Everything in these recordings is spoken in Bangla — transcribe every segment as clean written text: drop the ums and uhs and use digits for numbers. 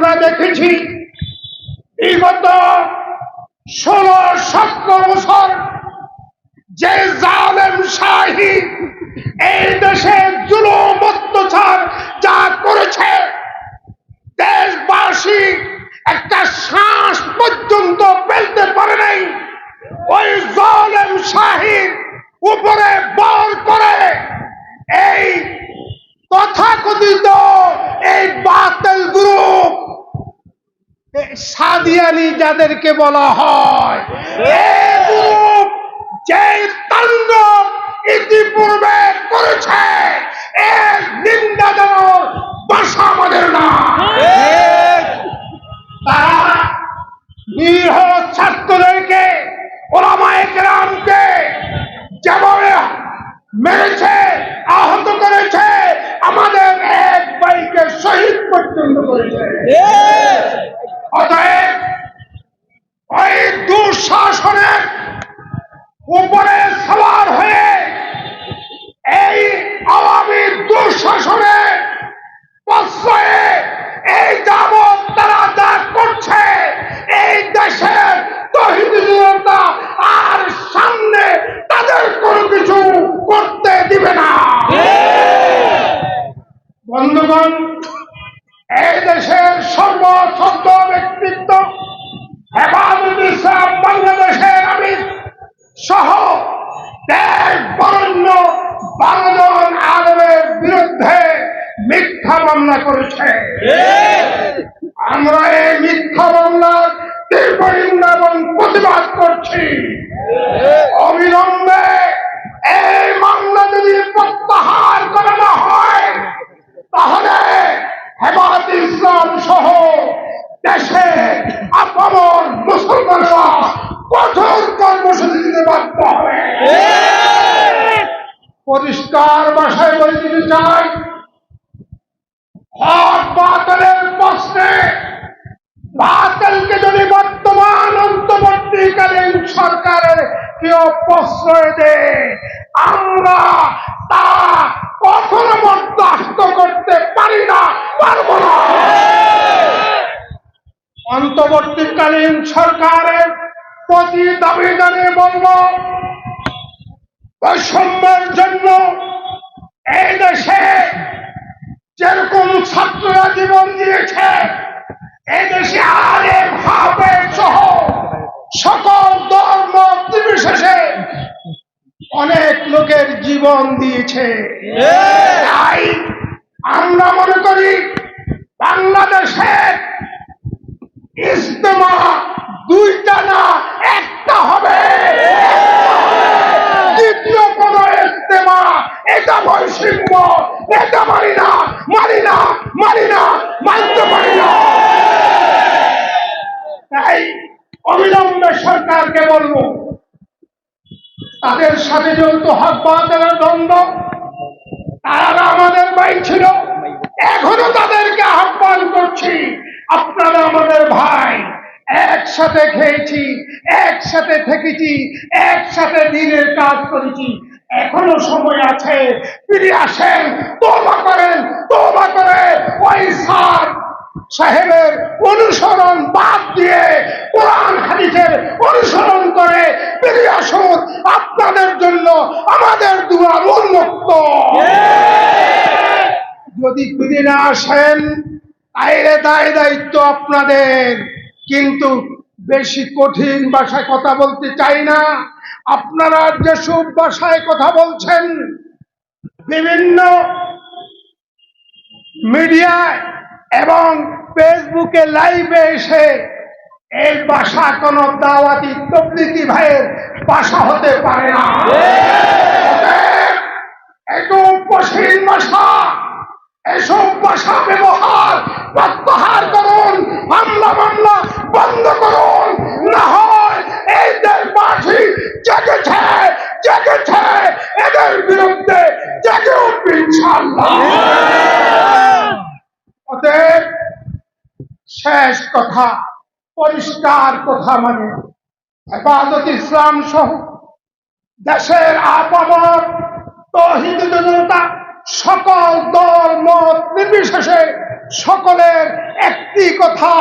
আমরা দেখেছি বিগত 16-17 বছর যে জালেম শাহী এই দেশে জুলুম অত্যাচার যা করেছে, দেশবাসী একটা শ্বাস পর্যন্ত ফেলতে পারে নাই। ওই জালেম শাহীর উপরে বল করে এই তথাকথিত এই বাতিল গ্রুপ সাদিয়ানি যাদেরকে বলা হয়, এই গ্রুপ যে তাণ্ডব ইতিপূর্বে করেছে এর নিন্দা জানানোর ভাষা আমাদের না। তারা নিরীহ ছাত্রদেরকে, ওলামায়ে কেরামকে যেভাবে মেরেছে, আহত করেছে, আমাদের এক ভাইকে শহীদ পর্যন্ত করেছে। অতএব ওই দুঃশাসনের উপরে সওয়ার হয়ে এই আওয়ামী দুঃশাসনে প্রশ্রয়ে এই যাবৎ তারা যা করছে, এই দেশের তৌহিদি জনতা আর সামনে তাদের কোনো কিছু করতে দিবে না। বন্ধুগণ, এই দেশের সর্বশ্রেষ্ঠ ব্যক্তিত্ব হেফাজত ইসলাম বাংলাদেশের আমির সহ দেশ বরেণ্য 12 জন আলেমের বিরুদ্ধে মিথ্যা মামলা করেছে। আমরা এই মিথ্যা মামলার তীব্র নিন্দা এবং প্রতিবাদ করছি। অবিলম্বে এই মামলা যদি প্রত্যাহার করা না হয়, তাহলে হেফাজত ইসলাম সহ দেশে আপামর মুসলমানরা কঠোর কর্মসূচি দিতে বাধ্য হবে। পরিষ্কার ভাষায় বলে দিতে চাই, হক বাতিলের প্রশ্নে বাতিলকে যদি বর্তমান অন্তর্বর্তীকালীন সরকারের কেউ প্রশ্রয় দেয়, আমরা তা কখনো বরদাস্ত করতে পারি না, পারবো না। অন্তর্বর্তীকালীন সরকারের প্রতি দাবি জানিয়ে বলব, বৈষম্যের জন্য এই দেশে যেরকম ছাত্ররা জীবন দিয়েছে, এই দেশে আলেম হাফেজ সহ সকল ধর্ম নির্বিশেষে অনেক লোকের জীবন দিয়েছে। তাই আমরা মনে করি বাংলাদেশের ইজতেমা দুইটা না একটা হবে। দ্বিতীয় কোন ইজতেমা, এটা বৈষম্য, এটা মানি না, মানি না, মানি না, মানতে পারি না। তাই অবিলম্বে সরকারকে বলবো, তাদের সাথে যেহেতু হক বাতিলের দ্বন্দ্ব, তারা আমাদের ভাই ছিল, এখনো তাদেরকে আহ্বান করছি, আপনারা আমাদের ভাই, একসাথে খেয়েছি, একসাথে থেকেছি, একসাথে দিনের কাজ করেছি, এখনো সময় আছে, ফিরে আসেন, তওবা করেন, তওবা করে ওই স্যার সাহেবের অনুসরণ বাদ দিয়ে কোরআন হাদিসের অনুসরণ করে ফিরে আসুন। আপনাদের জন্য আমাদের দুয়ার উন্মুক্ত। যদি ফিরে না আসেন, তাইলে দায়িত্ব আপনাদের। কিন্তু বেশি কঠিন ভাষায় কথা বলতে চাই না। আপনারা যেসব ভাষায় কথা বলছেন, বিভিন্ন মিডিয়ায় এবং ফেসবুকে লাইভে এসে, এই ভাষা কোন দাওয়াতি তবলিগি ভাইয়ের ভাষা হতে পারে না। একটু কঠিন ভাষা, এসব ভাষা ব্যবহার প্রত্যাহার করুন, হামলা মামলা বন্ধ করুন, না হয় এই দেশবাসী জেগেছে, জেগেছে, এদের বিরুদ্ধে জেগে উঠবে ইনশাআল্লাহ। অতএব শেষ কথা, পরিষ্কার কথা, মানে হেফাজত ইসলাম সহ দেশের আপামর তৌহিদি জনতা সকল দল মত নির্বিশেষে সকলের একটি কথা,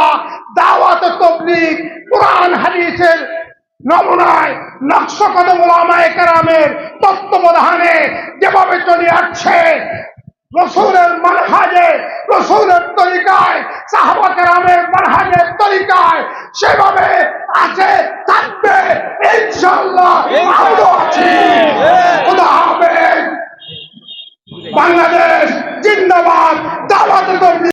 দাওয়াত তাবলীগ কোরআন হাদিসের নমুনায় নকশা কদম ওলামায়ে কেরামের তত্ত্বাবধানে যেভাবে চলে আসছে, রসূলের মানহাজে, রসূলের তরিকায়, সাহাবা কেরামের মানহাজের তরিকায় সেভাবে আছে, থাকবে ইনশাআল্লাহ। আমরাও আছি। খোদা হাফেজ। বাংলাদেশ জিন্দাবাদ। দাওয়াত তাবলীগ।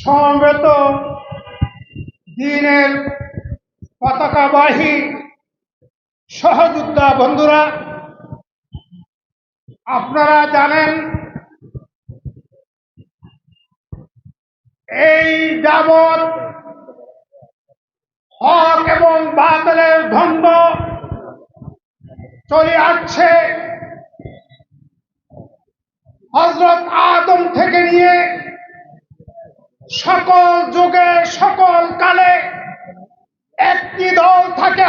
সমবেত দ্বীনের পতাকাবাহী সহযোদ্ধা বন্ধুরা, আপনারা জানেন এই যাবৎ হক এবং বাতিলের দ্বন্দ্ব চলে আসছে। হযরত আদম থেকে নিয়ে সকল যুগে সকল কালে একটি দল থাকে।